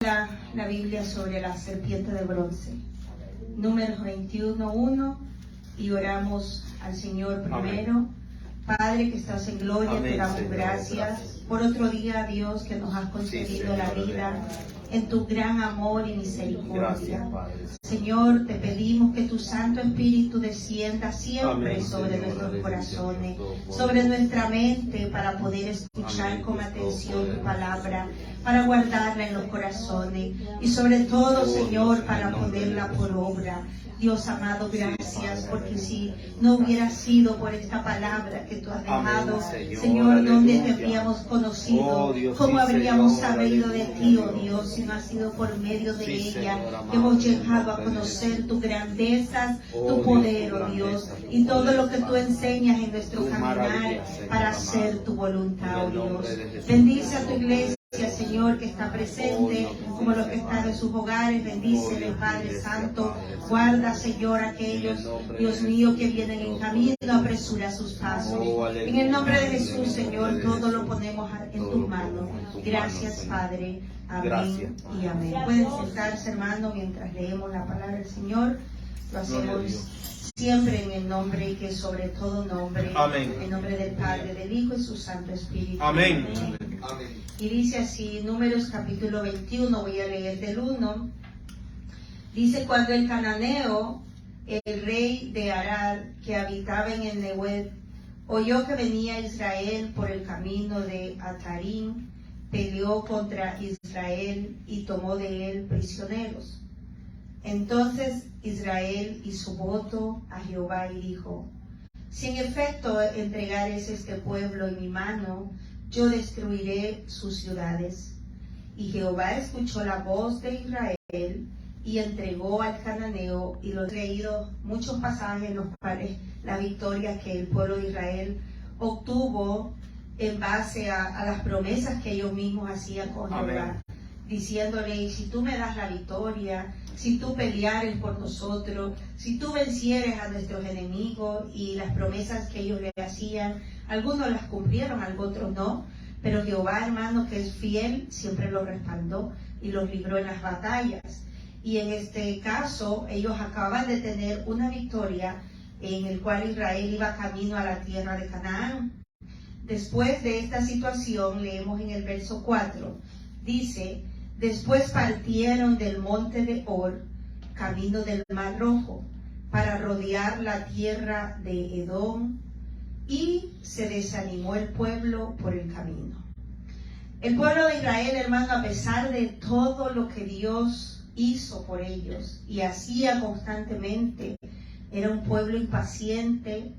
La Biblia sobre la serpiente de bronce. Números 21:1, y oramos al Señor primero. Amén. Padre que estás en gloria, amén, te damos Señor, gracias por otro día, Dios, que nos has concedido la vida en tu gran amor y misericordia. Gracias, Señor, te pedimos que tu Santo Espíritu descienda siempre, amén, sobre Señor, nuestros corazones, sobre nuestra mente, para poder escuchar, amén, con atención tu palabra, para guardarla en los corazones y sobre todo, Señor, para ponerla por obra. Dios amado, gracias, porque si no hubiera sido por esta palabra que tú has dejado, amén, Señor, donde te habríamos conocido, cómo habríamos sabido de ti, oh Dios, si no ha sido por medio de ella, que hemos llegado a conocer tu grandeza, tu poder, oh Dios, y todo lo que tú enseñas en nuestro caminar para hacer tu voluntad, oh Dios. Bendice a tu iglesia, Señor, que está presente, como los que están en sus hogares. Bendícele, Padre Santo. Guarda, Señor, aquellos, Dios mío, que vienen en camino, apresura sus pasos. En el nombre de Jesús, Señor, todo lo ponemos en tus manos. Gracias, Padre. Amén y amén. Pueden sentarse, hermano, mientras leemos la palabra del Señor. Lo hacemos siempre en el nombre que es sobre todo nombre. Amén. En nombre del Padre, del Hijo y su Santo Espíritu. Amén. Amén. Y dice así, Números capítulo 21, voy a leer del 1. Dice: cuando el cananeo, el rey de Arad, que habitaba en el Neguev, oyó que venía Israel por el camino de Atarim, peleó contra Israel y tomó de él prisioneros. Entonces Israel hizo voto a Jehová y dijo: si en efecto entregares este pueblo en mi mano, yo destruiré sus ciudades. Y Jehová escuchó la voz de Israel y entregó al cananeo, y lo he leído muchos pasajes en los cuales la victoria que el pueblo de Israel obtuvo en base a las promesas que ellos mismos hacían con Jehová, diciéndole: si tú me das la victoria, si tú peleares por nosotros, si tú vencieres a nuestros enemigos. Y las promesas que ellos le hacían, algunos las cumplieron, otros no, pero Jehová, hermano, que es fiel, siempre los respaldó y los libró en las batallas. Y en este caso, ellos acaban de tener una victoria en el cual Israel iba camino a la tierra de Canaán. Después de esta situación, leemos en el verso 4, dice: después partieron del monte de Or, camino del Mar Rojo, para rodear la tierra de Edom, y se desanimó el pueblo por el camino. El pueblo de Israel, hermano, a pesar de todo lo que Dios hizo por ellos y hacía constantemente, era un pueblo impaciente,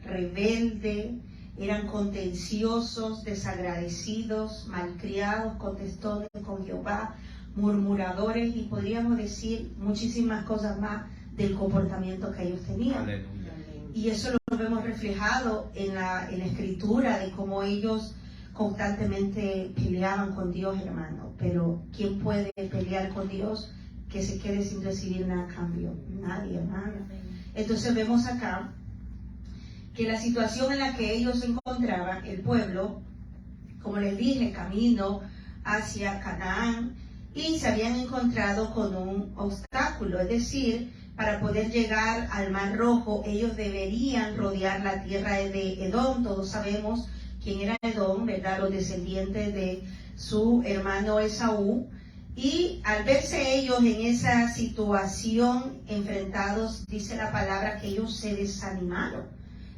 rebelde, eran contenciosos, desagradecidos, malcriados, contestones con Jehová, murmuradores, y podríamos decir muchísimas cosas más del comportamiento que ellos tenían. Aleluya. Y eso lo vemos reflejado en la escritura, de cómo ellos constantemente peleaban con Dios, hermano. Pero ¿quién puede pelear con Dios que se quede sin recibir nada a cambio? Nadie, hermano. Entonces vemos acá que la situación en la que ellos se encontraban, el pueblo, como les dije, camino hacia Canaán, y se habían encontrado con un obstáculo, es decir, para poder llegar al Mar Rojo, ellos deberían rodear la tierra de Edom. Todos sabemos quién era Edom, ¿verdad? Los descendientes de su hermano Esaú. Y al verse ellos en esa situación enfrentados, dice la palabra que ellos se desanimaron.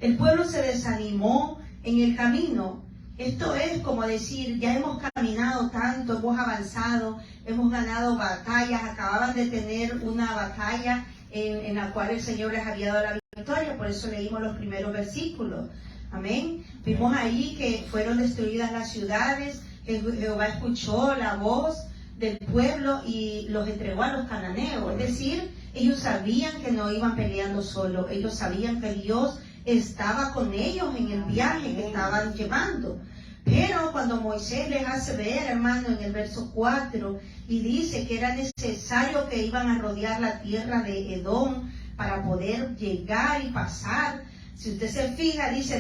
El pueblo se desanimó en el camino. Esto es como decir: ya hemos caminado tanto, hemos avanzado, hemos ganado batallas, acababan de tener una batalla en la cual el Señor les había dado la victoria. Por eso leímos los primeros versículos. Amén. Vimos ahí que fueron destruidas las ciudades, que Jehová escuchó la voz del pueblo y los entregó a los cananeos. Es decir, ellos sabían que no iban peleando solos, ellos sabían que Dios estaba con ellos en el viaje que estaban llevando. Pero cuando Moisés les hace ver, hermano, en el verso 4, y dice que era necesario que iban a rodear la tierra de Edom para poder llegar y pasar. Si usted se fija, dice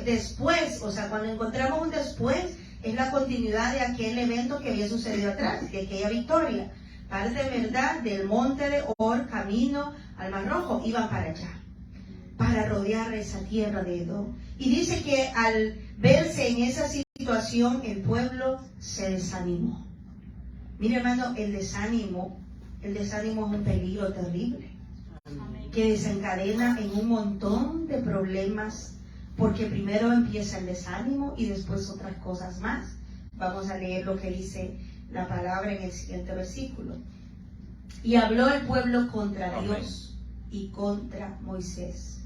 después, o sea, cuando encontramos un después, es la continuidad de aquel evento que había sucedido atrás, de aquella victoria. Parte, ¿verdad?, del monte de Or, camino al Mar Rojo, iban para allá, para rodear esa tierra de Edom. Y dice que al verse en esa situación, el pueblo se desanimó. Mire, hermano, el desánimo es un peligro terrible, que desencadena en un montón de problemas, porque primero empieza el desánimo y después otras cosas más. Vamos a leer lo que dice la palabra en el siguiente versículo. Y habló el pueblo contra Dios y contra Moisés.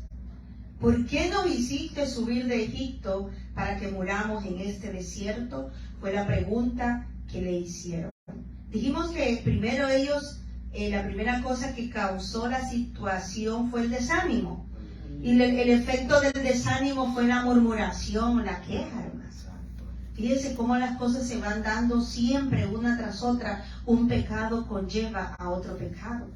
¿Por qué nos hiciste subir de Egipto para que muramos en este desierto? Fue la pregunta que le hicieron. Dijimos que primero ellos, la primera cosa que causó la situación fue el desánimo. Y el efecto del desánimo fue la murmuración, la queja, hermanos. Fíjense cómo las cosas se van dando siempre una tras otra. Un pecado conlleva a otro pecado.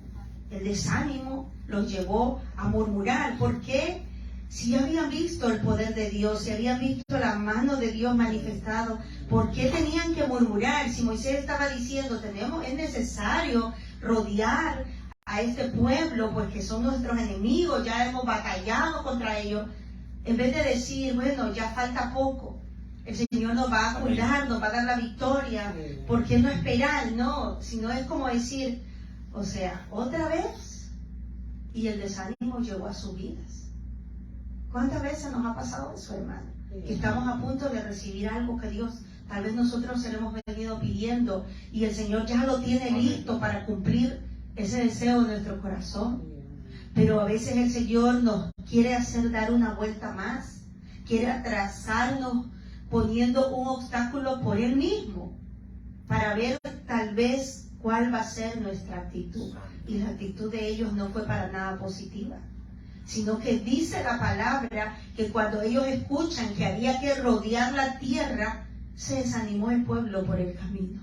El desánimo los llevó a murmurar. ¿Por qué? Si habían visto el poder de Dios, si habían visto la mano de Dios manifestado, ¿por qué tenían que murmurar? Si Moisés estaba diciendo, es necesario rodear a este pueblo, pues que son nuestros enemigos, ya hemos batallado contra ellos, en vez de decir, bueno, ya falta poco, el Señor nos va a cuidar, nos va a dar la victoria, ¿por qué no esperar? No, sino es como decir, o sea, otra vez, y el desánimo llegó a sus vidas. ¿Cuántas veces nos ha pasado eso, hermano? Que estamos a punto de recibir algo que Dios, tal vez nosotros se lo hemos venido pidiendo, y el Señor ya lo tiene listo para cumplir ese deseo de nuestro corazón. Pero a veces el Señor nos quiere hacer dar una vuelta más, quiere atrasarnos poniendo un obstáculo por Él mismo, para ver tal vez cuál va a ser nuestra actitud. Y la actitud de ellos no fue para nada positiva, sino que dice la palabra que cuando ellos escuchan que había que rodear la tierra, se desanimó el pueblo por el camino.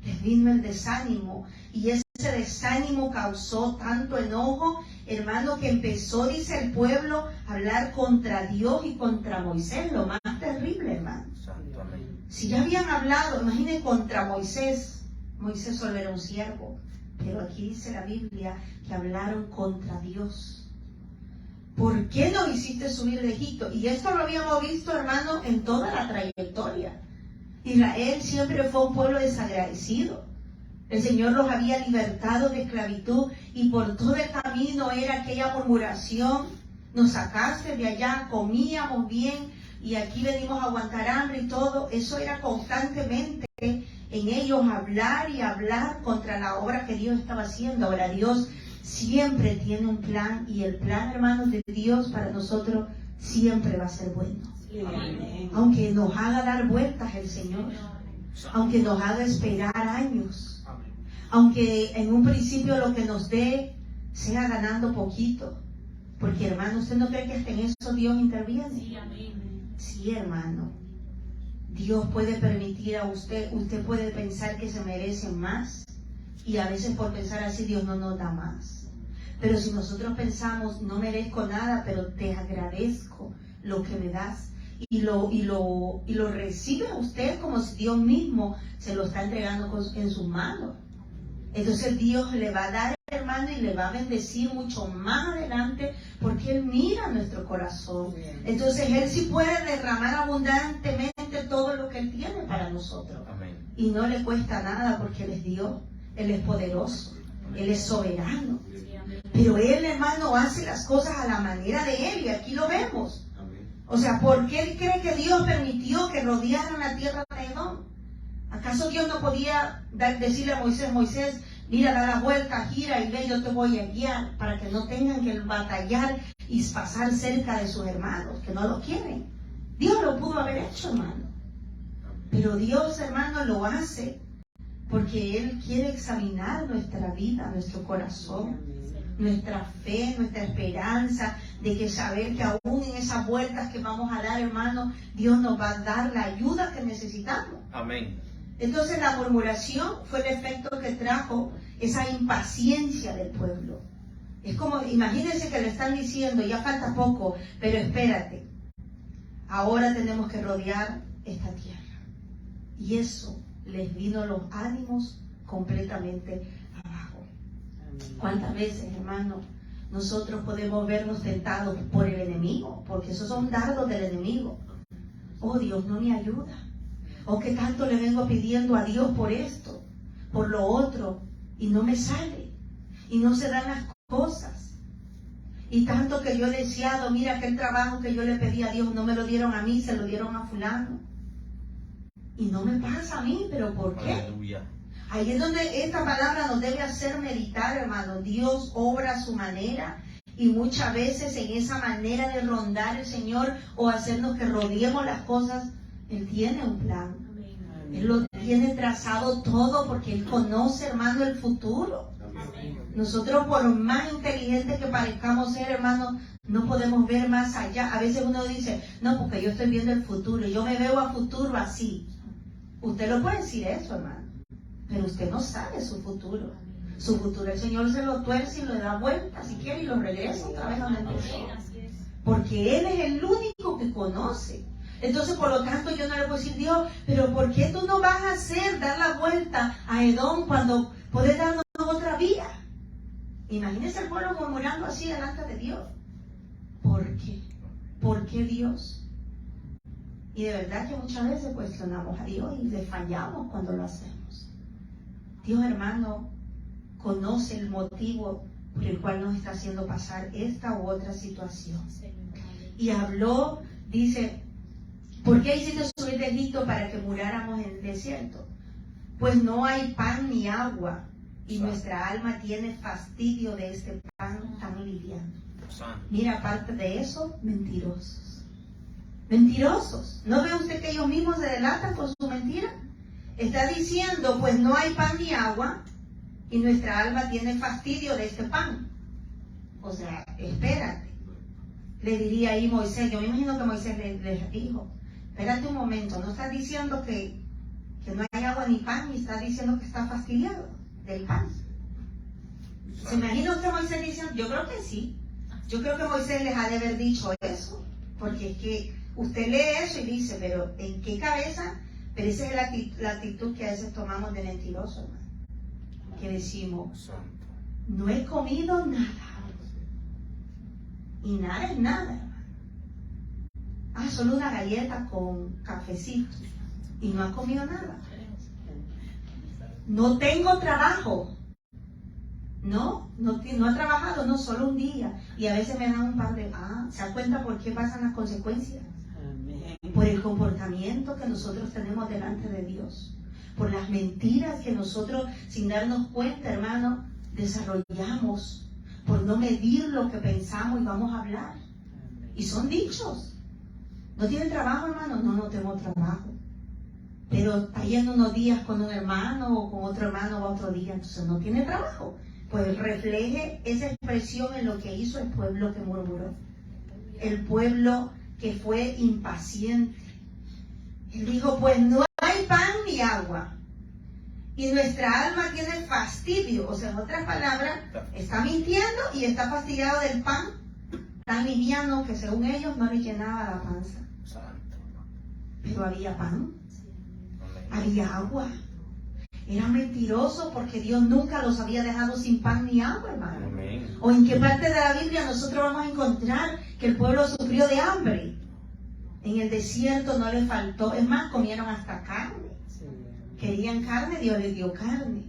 Les vino el desánimo, y ese desánimo causó tanto enojo, hermano, que empezó, dice el pueblo, a hablar contra Dios y contra Moisés, lo más terrible, hermano. Si ya habían hablado, imaginen, contra Moisés, Moisés solo era un siervo, pero aquí dice la Biblia que hablaron contra Dios. ¿Por qué nos hiciste subir de Egipto? Y esto lo habíamos visto, hermano, en toda la trayectoria. Israel siempre fue un pueblo desagradecido. El Señor los había libertado de esclavitud, y por todo el camino era aquella murmuración: nos sacaste de allá, comíamos bien y aquí venimos a aguantar hambre y todo. Eso era constantemente en ellos, hablar y hablar contra la obra que Dios estaba haciendo. Ahora, Dios siempre tiene un plan, y el plan, hermanos, de Dios para nosotros siempre va a ser bueno. Aunque nos haga dar vueltas el Señor, aunque nos haga esperar años, aunque en un principio lo que nos dé sea ganando poquito, porque, hermano, ¿usted no cree que hasta en eso Dios interviene? Sí, hermano, Dios puede permitir a usted puede pensar que se merece más, y a veces por pensar así Dios no nos da más. Pero si nosotros pensamos, no merezco nada, pero te agradezco lo que me das, y lo recibe a usted como si Dios mismo se lo está entregando en sus manos, entonces Dios le va a dar, hermano, y le va a bendecir mucho más adelante, porque Él mira nuestro corazón. Entonces Él sí puede derramar abundantemente todo lo que Él tiene para nosotros. Y no le cuesta nada, porque Él es Dios, Él es poderoso, Él es soberano. Pero Él, hermano, hace las cosas a la manera de Él, y aquí lo vemos. O sea, ¿por qué Él cree que Dios permitió que rodearan la tierra de Edom? ¿Acaso Dios no podía decirle a Moisés, mira, da la vuelta, gira y ve, yo te voy a guiar, para que no tengan que batallar y pasar cerca de sus hermanos, que no lo quieren? Dios lo pudo haber hecho, hermano. Pero Dios, hermano, lo hace porque Él quiere examinar nuestra vida, nuestro corazón, nuestra fe, nuestra esperanza, de que saber que aún en esas vueltas que vamos a dar, hermano, Dios nos va a dar la ayuda que necesitamos. Amén. Entonces la murmuración fue el efecto que trajo esa impaciencia del pueblo. Es como, imagínense que le están diciendo, ya falta poco, pero espérate, ahora tenemos que rodear esta tierra. Y eso les vino los ánimos completamente abajo. ¿Cuántas veces, hermano, nosotros podemos vernos tentados por el enemigo? Porque esos son dardos del enemigo. Oh, Dios no me ayuda. Oh, que tanto le vengo pidiendo a Dios por esto, por lo otro, y no me sale. Y no se dan las cosas. Y tanto que yo he deseado, mira aquel trabajo que yo le pedí a Dios, no me lo dieron a mí, se lo dieron a fulano. Y no me pasa a mí, pero ¿por qué? Aleluya. Ahí es donde esta palabra nos debe hacer meditar, hermano. Dios obra a su manera, y muchas veces en esa manera de rondar el Señor o hacernos que rodeemos las cosas, Él tiene un plan. Él lo tiene trazado todo porque Él conoce, hermano, el futuro. Nosotros, por más inteligentes que parezcamos ser, hermano, no podemos ver más allá. A veces uno dice, no, porque yo estoy viendo el futuro, yo me veo a futuro así. Usted lo puede decir eso, hermano, pero usted no sabe su futuro. Su futuro el Señor se lo tuerce y lo da vuelta si quiere y lo regresa otra vez donde empezó. Porque Él es el único que conoce. Entonces, por lo tanto, yo no le puedo decir, Dios, pero ¿por qué tú no vas a hacer, dar la vuelta a Edom cuando podés darnos otra vía? Imagínese el pueblo murmurando así delante de Dios. ¿Por qué? ¿Por qué Dios? Y de verdad que muchas veces cuestionamos a Dios y le fallamos cuando lo hacemos. Dios, hermano, conoce el motivo por el cual nos está haciendo pasar esta u otra situación. Y habló, dice, ¿por qué hiciste subir de Egipto para que muráramos en el desierto? Pues no hay pan ni agua, y nuestra alma tiene fastidio de este pan tan liviano. Mira, aparte de eso, mentirosos. Mentirosos. ¿No ve usted que ellos mismos se delatan por su mentira? Está diciendo, pues no hay pan ni agua, y nuestra alma tiene fastidio de este pan. O sea, espérate. Le diría ahí Moisés, yo me imagino que Moisés les dijo, espérate un momento, no estás diciendo que no hay agua ni pan, y estás diciendo que está fastidiado del pan. ¿Se imagina usted Moisés diciendo? Yo creo que sí. Yo creo que Moisés les ha de haber dicho eso, porque es que usted lee eso y dice, pero ¿en qué cabeza? Pero esa es la actitud que a veces tomamos de mentiroso, hermano. Que decimos, no he comido nada. Y nada es nada, hermano. Ah, solo una galleta con cafecito. Y no ha comido nada. No tengo trabajo. No ha trabajado, no, solo un día. Y a veces me dan un par de... ¿se da cuenta por qué pasan las consecuencias? Por el comportamiento que nosotros tenemos delante de Dios. Por las mentiras que nosotros, sin darnos cuenta, hermano, desarrollamos. Por no medir lo que pensamos y vamos a hablar. Y son dichos. ¿No tienen trabajo, hermano? No tengo trabajo. Pero está yendo unos días con un hermano o con otro hermano o otro día, entonces no tiene trabajo. Pues refleje esa expresión en lo que hizo el pueblo que murmuró. El pueblo que fue impaciente. Él dijo, pues no hay pan ni agua. Y nuestra alma tiene fastidio. O sea, en otras palabras, está mintiendo y está fastidiado del pan tan liviano que según ellos no le llenaba la panza. Pero había pan. Había agua. Era mentiroso porque Dios nunca los había dejado sin pan ni agua, hermano. Amén. ¿O en qué parte de la Biblia nosotros vamos a encontrar que el pueblo sufrió de hambre? En el desierto no le faltó, es más, comieron hasta carne. Querían carne, Dios les dio carne.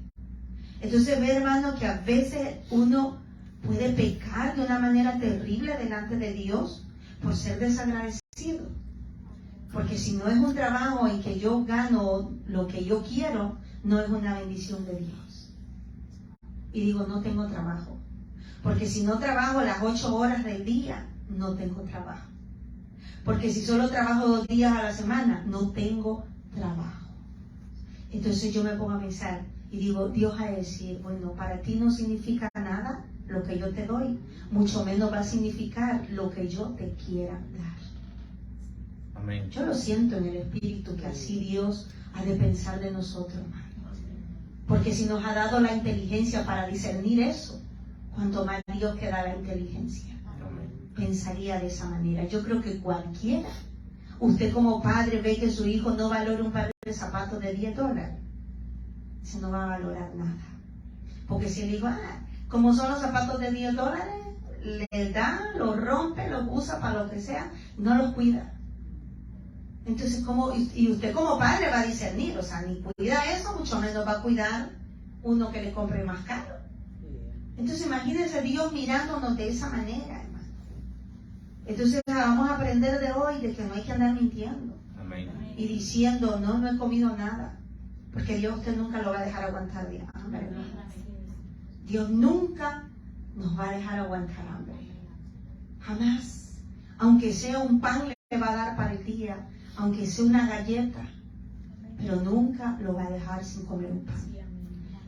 Entonces ve, hermano, que a veces uno puede pecar de una manera terrible delante de Dios por ser desagradecido. Porque si no es un trabajo en que yo gano lo que yo quiero, no es una bendición de Dios. Y digo, no tengo trabajo. Porque si no trabajo las 8 horas del día, no tengo trabajo. Porque si solo trabajo 2 días a la semana, no tengo trabajo. Entonces yo me pongo a pensar y digo, Dios ha de decir, bueno, para ti no significa nada lo que yo te doy, mucho menos va a significar lo que yo te quiera dar. Amén. Yo lo siento en el espíritu que así Dios ha de pensar de nosotros, hermano. Porque si nos ha dado la inteligencia para discernir eso, cuanto más Dios que da la inteligencia, pensaría de esa manera. Yo creo que cualquiera usted como padre ve que su hijo no valora un par de zapatos de $10, se no va a valorar nada. Porque si el hijo, como son los zapatos de $10, le da, los rompe, los usa para lo que sea, no los cuida. Entonces, y usted como padre va a discernir, o sea, ni cuida eso, mucho menos va a cuidar uno que le compre más caro. Entonces, imagínense Dios mirándonos de esa manera, hermano. Entonces, vamos a aprender de hoy de que no hay que andar mintiendo. Amén. Y diciendo, no he comido nada, porque Dios usted nunca lo va a dejar aguantar de hambre. Dios nunca nos va a dejar aguantar hambre. Jamás. Aunque sea un pan le va a dar para el día, aunque sea una galleta, pero nunca lo va a dejar sin comer un pan.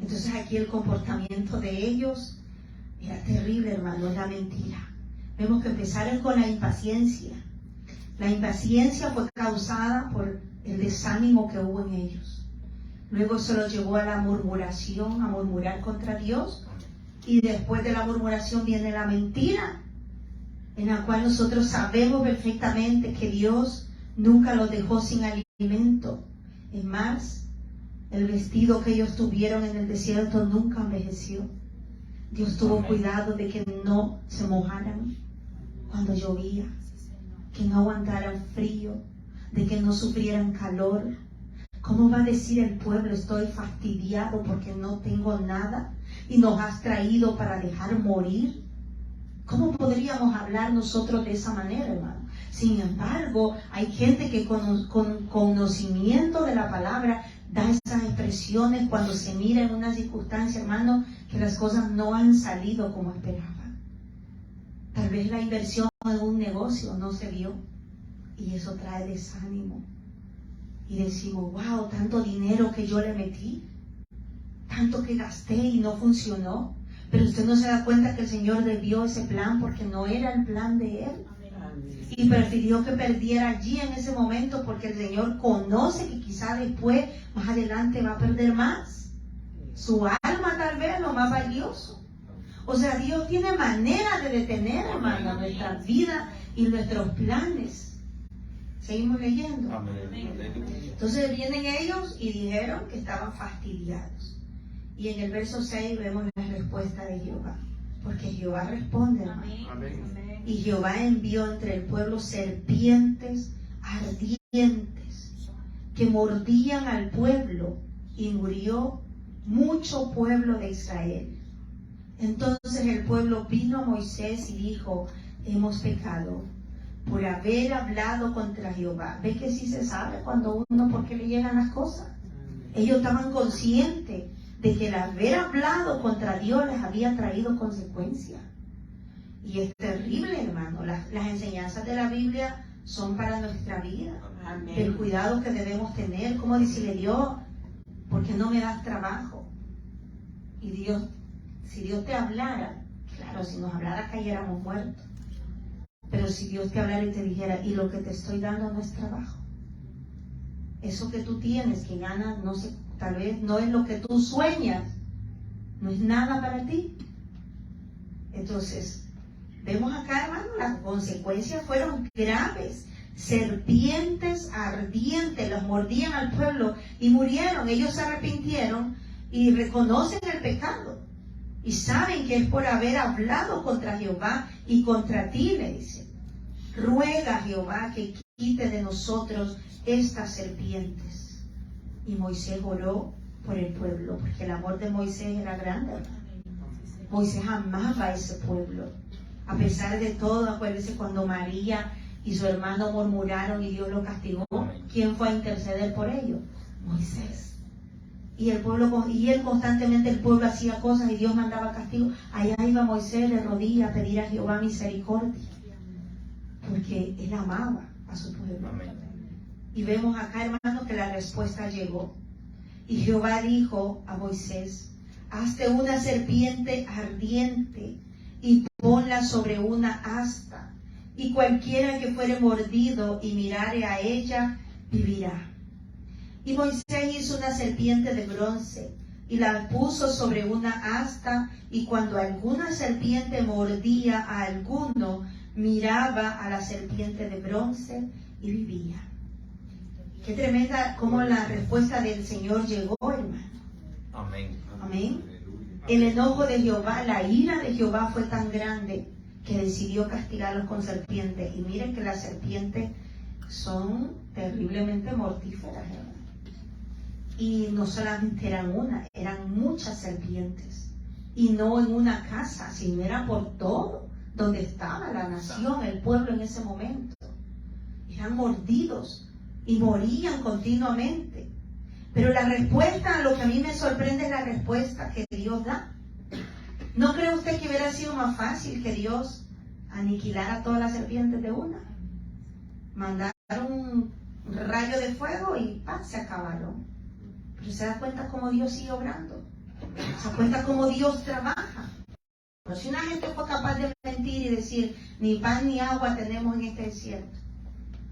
Entonces aquí el comportamiento de ellos era terrible, hermano, era mentira. Vemos que empezaron con la impaciencia. La impaciencia fue causada por el desánimo que hubo en ellos. Luego se los llevó a la murmuración, a murmurar contra Dios. Y después de la murmuración viene la mentira, en la cual nosotros sabemos perfectamente que Dios nunca los dejó sin alimento. Es más, el vestido que ellos tuvieron en el desierto nunca envejeció. Dios tuvo cuidado de que no se mojaran cuando llovía, que no aguantaran frío, de que no sufrieran calor. ¿Cómo va a decir el pueblo, estoy fastidiado porque no tengo nada y nos has traído para dejar morir? ¿Cómo podríamos hablar nosotros de esa manera, hermano? Sin embargo, hay gente que con conocimiento de la palabra da esas expresiones cuando se mira en una circunstancia, hermano, que las cosas no han salido como esperaban. Tal vez la inversión en un negocio no se dio y eso trae desánimo. Y decimos, wow, tanto dinero que yo le metí, tanto que gasté y no funcionó. Pero usted no se da cuenta que el Señor desvió ese plan porque no era el plan de Él. Y prefirió que perdiera allí en ese momento porque el Señor conoce que quizá después, más adelante, va a perder más. Su alma tal vez, lo más valioso. O sea, Dios tiene manera de detener, hermano, nuestra vida y nuestros planes. Seguimos leyendo. Entonces vienen ellos y dijeron que estaban fastidiados. Y en el verso 6 vemos la respuesta de Jehová. Porque Jehová responde, hermano. Y Jehová envió entre el pueblo serpientes ardientes que mordían al pueblo y murió mucho pueblo de Israel. Entonces el pueblo vino a Moisés y dijo, hemos pecado por haber hablado contra Jehová. ¿Ve que sí se sabe cuando uno por qué le llegan las cosas? Ellos estaban conscientes de que el haber hablado contra Dios les había traído consecuencias. Y es terrible, hermano. Las enseñanzas de la Biblia son para nuestra vida. Amén. El cuidado que debemos tener, como decirle, Dios, ¿por qué no me das trabajo? Y Dios, si Dios te hablara, claro, si nos hablara cayéramos muertos. Pero si Dios te hablara y te dijera, y lo que te estoy dando no es trabajo. Eso que tú tienes, que ganas, no sé, tal vez no es lo que tú sueñas, no es nada para ti. Entonces, vemos acá, hermano, las consecuencias fueron graves. Serpientes ardientes los mordían al pueblo y murieron. Ellos se arrepintieron y reconocen el pecado. Y saben que es por haber hablado contra Jehová y contra ti, le dicen. Ruega a Jehová que quite de nosotros estas serpientes. Y Moisés oró por el pueblo, porque el amor de Moisés era grande, hermano. Moisés amaba a ese pueblo. A pesar de todo, acuérdense cuando María y su hermano murmuraron y Dios lo castigó. ¿Quién fue a interceder por ellos? Moisés. Y el pueblo, y él constantemente, el pueblo hacía cosas y Dios mandaba castigo. Allá iba Moisés de rodillas a pedir a Jehová misericordia, porque él amaba a su pueblo. Y vemos acá, hermano, que la respuesta llegó. Y Jehová dijo a Moisés, hazte una serpiente ardiente y ponla sobre una asta, y cualquiera que fuere mordido y mirare a ella, vivirá. Y Moisés hizo una serpiente de bronce y la puso sobre una asta, y cuando alguna serpiente mordía a alguno, miraba a la serpiente de bronce y vivía. Qué tremenda como la respuesta del Señor llegó, hermano. Amén. Amén. El enojo de Jehová, la ira de Jehová fue tan grande que decidió castigarlos con serpientes. Y miren que las serpientes son terriblemente mortíferas, hermano. Y no solamente eran una, eran muchas serpientes. Y no en una casa, sino era por todo donde estaba la nación, el pueblo en ese momento. Eran mordidos y morían continuamente. Pero la respuesta, lo que a mí me sorprende es la respuesta que Dios da. ¿No cree usted que hubiera sido más fácil que Dios aniquilara a todas las serpientes de una? Mandar un rayo de fuego y se acabaron. Pero se da cuenta cómo Dios sigue obrando. Se da cuenta cómo Dios trabaja. Pero si una gente fue capaz de mentir y decir, ni pan ni agua tenemos en este desierto,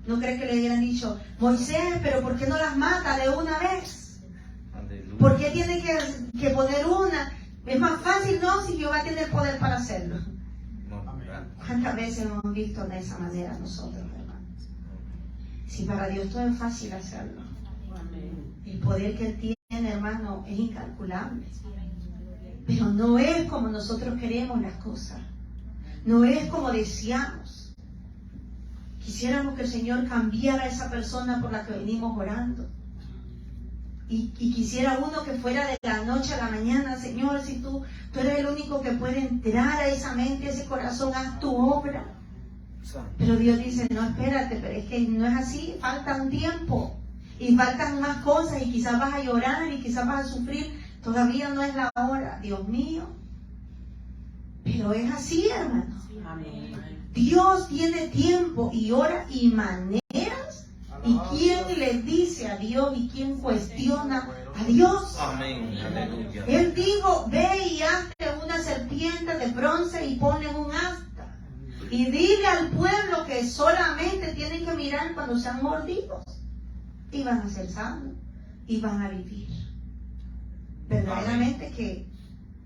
¿no cree que le hubieran dicho, Moisés, pero ¿por qué no las mata de una vez? Aleluya. ¿Por qué tiene que poner una? Es más fácil, ¿no? Si Jehová tiene el poder para hacerlo. ¿Cuántas veces lo hemos visto de esa manera nosotros, hermanos? Si para Dios todo es fácil hacerlo. El poder que Él tiene, hermano, es incalculable. Pero no es como nosotros queremos las cosas. No es como deseamos. Quisiéramos que el Señor cambiara a esa persona por la que venimos orando. Y quisiera uno que fuera de la noche a la mañana, Señor, si tú eres el único que puede entrar a esa mente, a ese corazón, haz tu obra. Pero Dios dice, no, espérate, pero es que no es así, falta un tiempo. Y faltan más cosas y quizás vas a llorar y quizás vas a sufrir. Todavía no es la hora, Dios mío. Pero es así, hermano. Dios tiene tiempo y hora y maneras. ¿Y quién le dice a Dios y quién cuestiona a Dios? Amén. Aleluya. Él dijo, ve y hazte una serpiente de bronce y ponle un asta. Y dile al pueblo que solamente tienen que mirar cuando sean mordidos. Y van a ser sanos y van a vivir. Verdaderamente que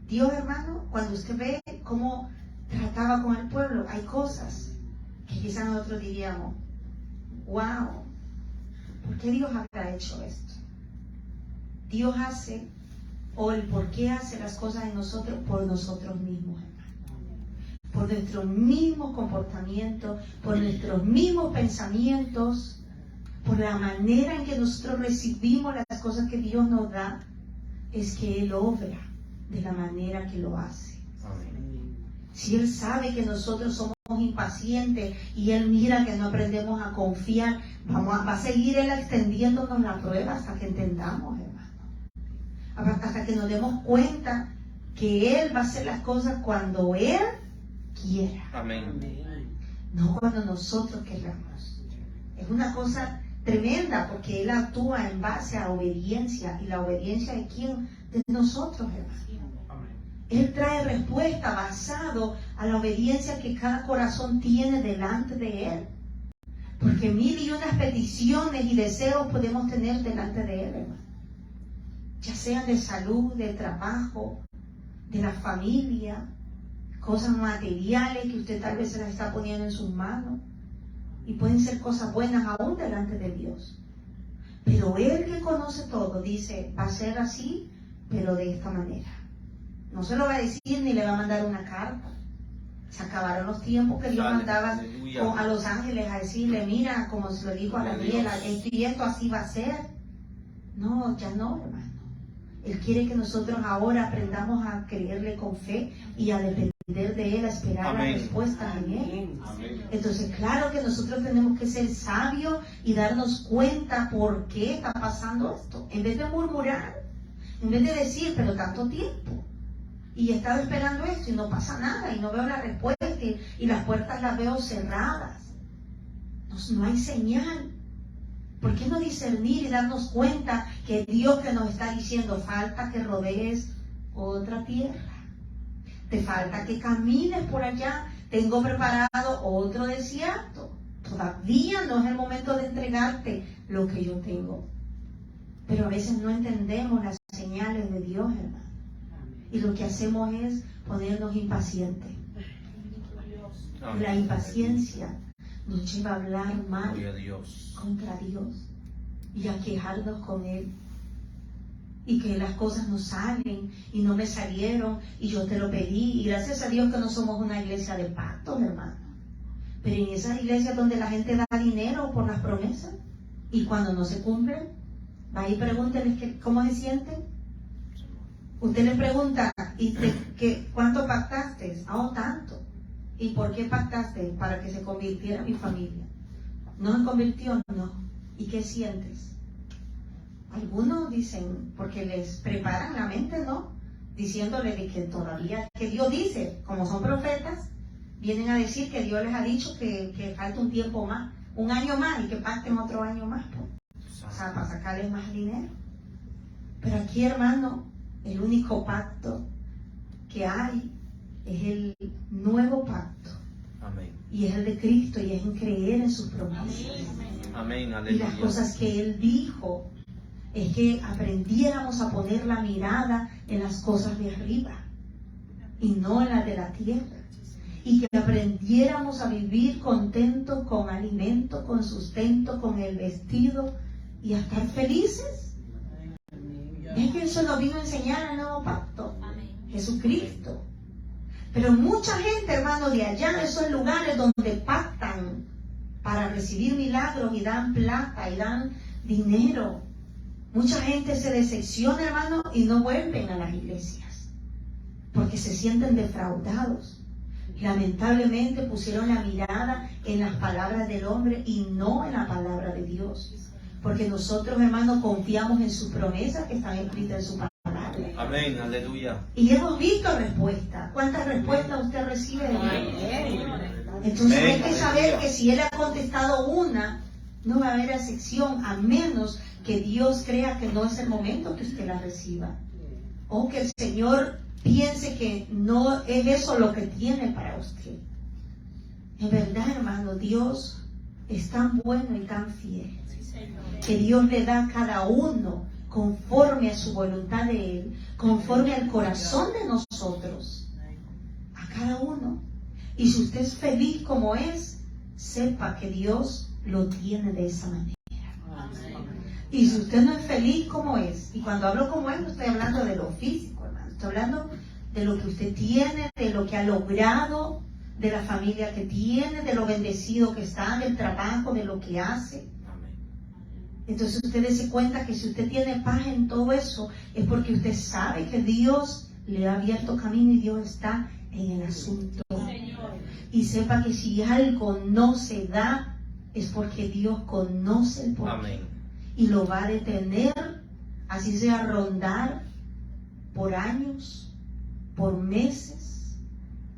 Dios, hermano, cuando usted ve cómo trataba con el pueblo, hay cosas que quizás nosotros diríamos, wow, ¿por qué Dios habrá hecho esto? Dios hace, o el por qué hace las cosas en nosotros, por nosotros mismos, hermano. Por nuestros mismos comportamientos, por nuestros mismos pensamientos, por la manera en que nosotros recibimos las cosas que Dios nos da, es que Él obra de la manera que lo hace. Amén. Si Él sabe que nosotros somos impacientes y Él mira que no aprendemos a confiar, va a seguir Él extendiéndonos la prueba hasta que entendamos, hermano. Hasta que nos demos cuenta que Él va a hacer las cosas cuando Él quiera. Amén. No cuando nosotros queramos. Es una cosa tremenda porque Él actúa en base a obediencia. ¿Y la obediencia de quién? De nosotros, hermano. Él trae respuesta basado a la obediencia que cada corazón tiene delante de Él. Porque 1001 peticiones y deseos podemos tener delante de Él, hermano. Ya sean de salud, de trabajo, de la familia, cosas materiales que usted tal vez se las está poniendo en sus manos. Y pueden ser cosas buenas aún delante de Dios. Pero Él que conoce todo dice, va a ser así, pero de esta manera. No se lo va a decir ni le va a mandar una carta. Se acabaron los tiempos que Dios mandaba a los ángeles a decirle, mira, como se lo dijo a Daniel, esto y esto así va a ser. No, ya no, hermano. Él quiere que nosotros ahora aprendamos a creerle con fe y a depender de Él, a esperar las respuestas en Él. Entonces, claro que nosotros tenemos que ser sabios y darnos cuenta por qué está pasando esto. En vez de murmurar, en vez de decir, pero tanto tiempo. Y he estado esperando esto y no pasa nada y no veo la respuesta y las puertas las veo cerradas. No hay señal. ¿Por qué no discernir y darnos cuenta que Dios que nos está diciendo falta que rodees otra tierra? Te falta que camines por allá. Tengo preparado otro desierto. Todavía no es el momento de entregarte lo que yo tengo. Pero a veces no entendemos las señales de Dios, hermano. Y lo que hacemos es ponernos impacientes. La impaciencia nos lleva a hablar mal Gloria a Dios. contra Dios y a quejarnos con Él. Y que las cosas no salen y no me salieron y yo te lo pedí. Y gracias a Dios que no somos una iglesia de pactos, hermano. Pero en esas iglesias donde la gente da dinero por las promesas y cuando no se cumplen, va y pregúntenles cómo se sienten. Usted les pregunta, ¿cuánto pactaste? Oh, tanto. ¿Y por qué pactaste? Para que se convirtiera mi familia. ¿No se convirtió? No. ¿Y qué sientes? Algunos dicen, porque les preparan la mente, ¿no? Diciéndole de que todavía, que Dios dice, como son profetas, vienen a decir que Dios les ha dicho que falta un tiempo más, un año más, y que pacten otro año más, pues. O sea, para sacarles más dinero. Pero aquí, hermano, el único pacto que hay es el nuevo pacto. Amén. Y es el de Cristo, y es en creer en sus promesas. Amén. Y Aleluya. las cosas que Él dijo es que aprendiéramos a poner la mirada en las cosas de arriba y no en las de la tierra. Y que aprendiéramos a vivir contentos con alimento, con sustento, con el vestido y a estar felices. Es que eso nos vino a enseñar el nuevo pacto, Jesucristo. Pero mucha gente, hermano, de allá, de esos lugares donde pactan para recibir milagros y dan plata y dan dinero, mucha gente se decepciona, hermano, y no vuelven a las iglesias porque se sienten defraudados. Lamentablemente pusieron la mirada en las palabras del hombre y no en la palabra de Dios. Porque nosotros, hermanos, confiamos en sus promesas que están escritas en su palabra. Amén. Aleluya. Y hemos visto respuestas. ¿Cuántas respuestas usted recibe de Dios? Entonces hay que saber que si Él ha contestado una, no va a haber excepción, a menos que Dios crea que no es el momento que usted la reciba. O que el Señor piense que no es eso lo que tiene para usted. En verdad, hermano, Dios es tan bueno y tan fiel, que Dios le da a cada uno conforme a su voluntad de Él, conforme al corazón de nosotros, a cada uno. Y si usted es feliz como es, sepa que Dios lo tiene de esa manera. Y si usted no es feliz como es, y cuando hablo como es, no estoy hablando de lo físico, hermano, estoy hablando de lo que usted tiene, de lo que ha logrado, de la familia que tiene, de lo bendecido que está, del trabajo, de lo que hace. Entonces usted dése cuenta que si usted tiene paz en todo eso, es porque usted sabe que Dios le ha abierto camino y Dios está en el asunto. Y sepa que si algo no se da, es porque Dios conoce el porqué. Y lo va a detener, así sea rondar por años, por meses,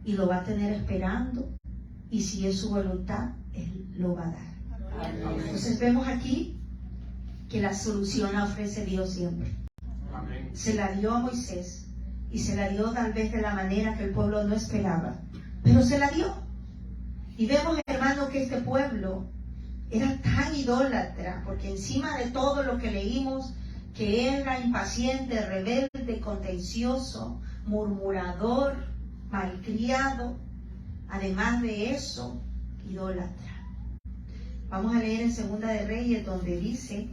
y lo va a tener esperando. Y si es su voluntad, Él lo va a dar. Entonces vemos aquí que la solución la ofrece Dios siempre. Se la dio a Moisés y se la dio tal vez de la manera que el pueblo no esperaba, pero se la dio. Y vemos, hermano, que este pueblo era tan idólatra, porque encima de todo lo que leímos, que era impaciente, rebelde, contencioso, murmurador, malcriado, además de eso, idólatra. Vamos a leer en Segunda de Reyes, donde dice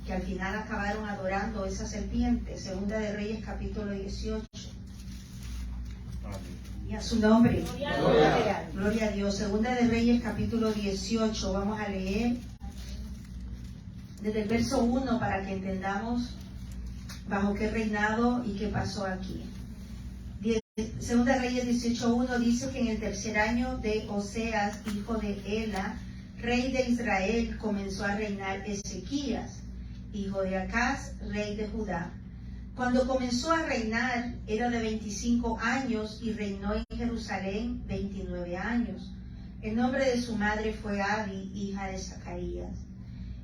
que al final acabaron adorando esa serpiente. Segunda de Reyes, capítulo 18. Y a su nombre. Gloria a Dios. Segunda de Reyes, capítulo 18. Vamos a leer desde el verso 1 para que entendamos bajo qué reinado y qué pasó aquí. Segunda de Reyes 18:1 dice que en el tercer año de Oseas, hijo de Ela, rey de Israel, comenzó a reinar Ezequías, hijo de Acaz, rey de Judá. Cuando comenzó a reinar era de 25 años y reinó en Jerusalén 29 años. El nombre de su madre fue Abi, hija de Zacarías.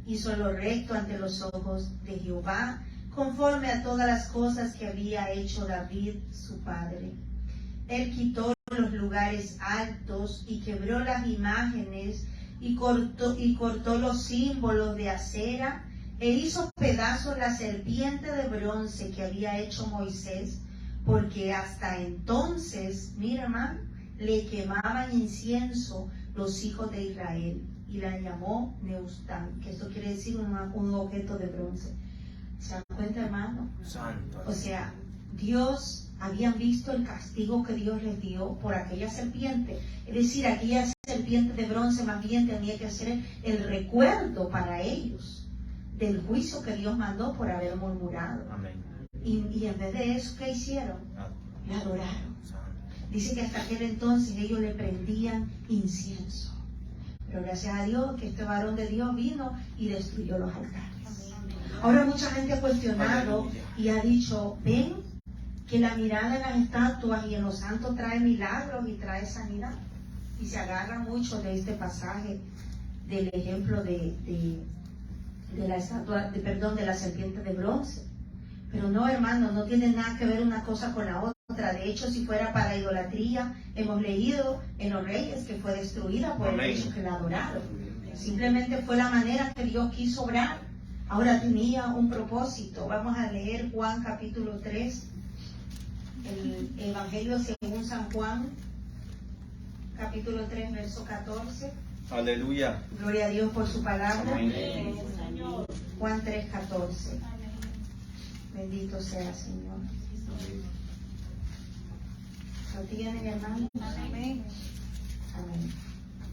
Hizo lo recto ante los ojos de Jehová, conforme a todas las cosas que había hecho David su padre. Él quitó los lugares altos y quebró las imágenes y cortó los símbolos de acera, e hizo pedazos la serpiente de bronce que había hecho Moisés, porque hasta entonces, mira, hermano, le quemaban incienso los hijos de Israel. y la llamó Neustán, que esto quiere decir un objeto de bronce. ¿Se dan cuenta, hermano? Santo. O sea, Dios, habían visto el castigo que Dios les dio por aquella serpiente. Es decir, aquella serpiente de bronce más bien tenía que ser el recuerdo para ellos del juicio que Dios mandó por haber murmurado. Amén. Y en vez de eso, ¿qué hicieron? La adoraron. Santo. Dice que hasta aquel entonces ellos le prendían incienso. Pero gracias a Dios que este varón de Dios vino y destruyó los altares. Ahora mucha gente ha cuestionado y ha dicho, ven que la mirada en las estatuas y en los santos trae milagros y trae sanidad. Y se agarra mucho de este pasaje del ejemplo de la estatua, de la serpiente de bronce. Pero no, hermano, no tiene nada que ver una cosa con la otra. De hecho, si fuera para idolatría, hemos leído en los Reyes que fue destruida por el hecho que la adoraron. Simplemente fue la manera que Dios quiso obrar. Ahora tenía un propósito. Vamos a leer Juan capítulo 3, el Evangelio según San Juan, capítulo 3, verso 14. Aleluya. Gloria a Dios por su palabra. Amén. Juan 3, 14. Bendito sea, Señor. ¿Lo tienen, hermano? Amén. Amén.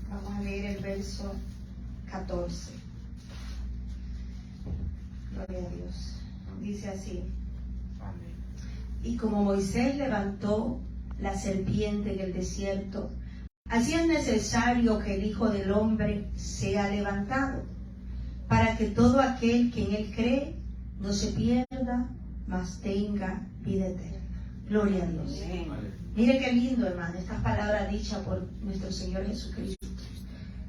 Vamos a leer el verso 14. Gloria a Dios. Dice así. Amén. Y como Moisés levantó la serpiente en el desierto, así es necesario que el Hijo del Hombre sea levantado, para que todo aquel que en él cree no se pierda, mas tenga vida eterna. Gloria a Dios. Mire qué lindo, hermano, estas palabras dichas por nuestro Señor Jesucristo.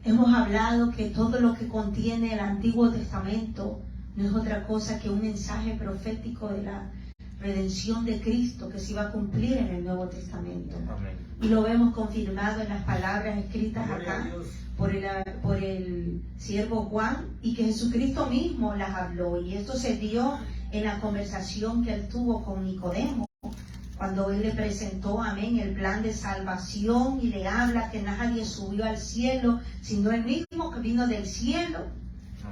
Hemos hablado que todo lo que contiene el Antiguo Testamento no es otra cosa que un mensaje profético de la redención de Cristo que se iba a cumplir en el Nuevo Testamento. Amén. Y lo vemos confirmado en las palabras escritas acá por el siervo Juan, y que Jesucristo mismo las habló. Y esto se dio en la conversación que él tuvo con Nicodemo, cuando él le presentó, amén, el plan de salvación, y le habla que nadie subió al cielo, sino él mismo que vino del cielo.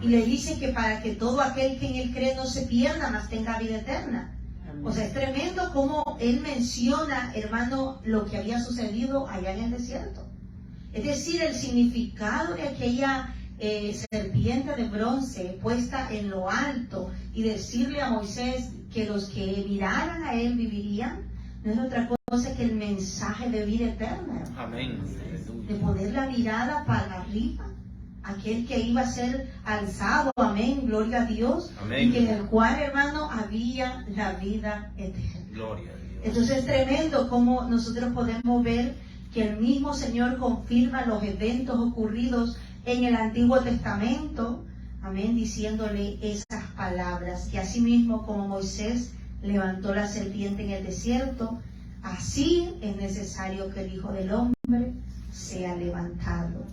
Y le dice que para que todo aquel que en él cree no se pierda, mas tenga vida eterna. O sea, es tremendo cómo él menciona, hermano, lo que había sucedido allá en el desierto. Es decir, el significado de aquella serpiente de bronce puesta en lo alto y decirle a Moisés que los que miraran a él vivirían, no es otra cosa que el mensaje de vida eterna. Amén. De poner la mirada para arriba, aquel que iba a ser alzado, amén, gloria a Dios, Amén. y que en el cual, hermano, había la vida eterna. Gloria a Dios. Entonces es tremendo cómo nosotros podemos ver que el mismo Señor confirma los eventos ocurridos en el Antiguo Testamento, amén, diciéndole esas palabras, que así mismo como Moisés levantó la serpiente en el desierto, así es necesario que el Hijo del Hombre sea levantado.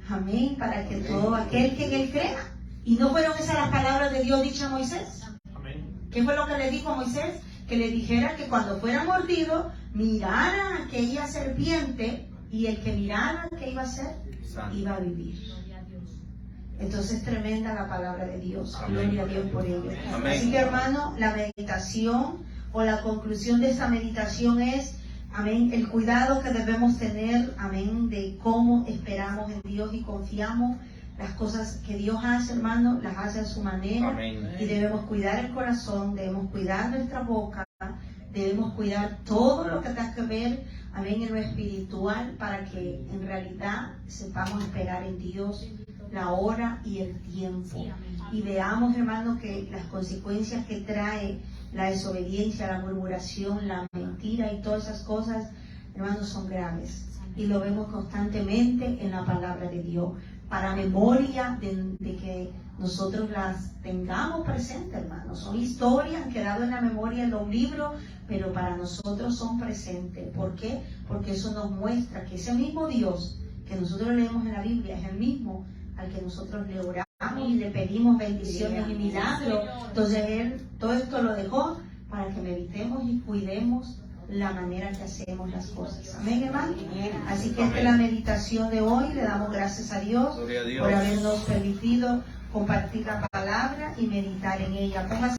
Amén, para que todo aquel que en él crea. ¿Y no fueron esas las palabras de Dios dichas a Moisés? Amén. ¿Qué fue lo que le dijo a Moisés? Que le dijera que cuando fuera mordido, mirara aquella serpiente, y el que mirara, ¿qué iba a hacer? Santo. Iba a vivir. Entonces es tremenda la palabra de Dios. Amén. Gloria a Dios por ello. Amén. Así que, hermano, la meditación o la conclusión de esta meditación es, amén, el cuidado que debemos tener, amén, de cómo esperamos en Dios y confiamos. Las cosas que Dios hace, hermano, las hace a su manera. Amén. Y debemos cuidar el corazón, debemos cuidar nuestra boca, debemos cuidar todo lo que tenga que ver, amén, en lo espiritual, para que en realidad sepamos esperar en Dios la hora y el tiempo. Y veamos, hermano, que las consecuencias que trae la desobediencia, la murmuración, la mentira y todas esas cosas, hermanos, son graves. Y lo vemos constantemente en la palabra de Dios, para memoria de que nosotros las tengamos presentes, hermanos. Son historias, han quedado en la memoria en los libros, pero para nosotros son presentes. ¿Por qué? Porque eso nos muestra que ese mismo Dios que nosotros leemos en la Biblia es el mismo al que nosotros le oramos y le pedimos bendiciones y milagros. Entonces Él todo esto lo dejó para que meditemos y cuidemos la manera que hacemos las cosas. Amén, hermano. Así que esta es la meditación de hoy. Le damos gracias a Dios Gloria a Dios. por habernos permitido compartir la palabra y meditar en ella. Póngase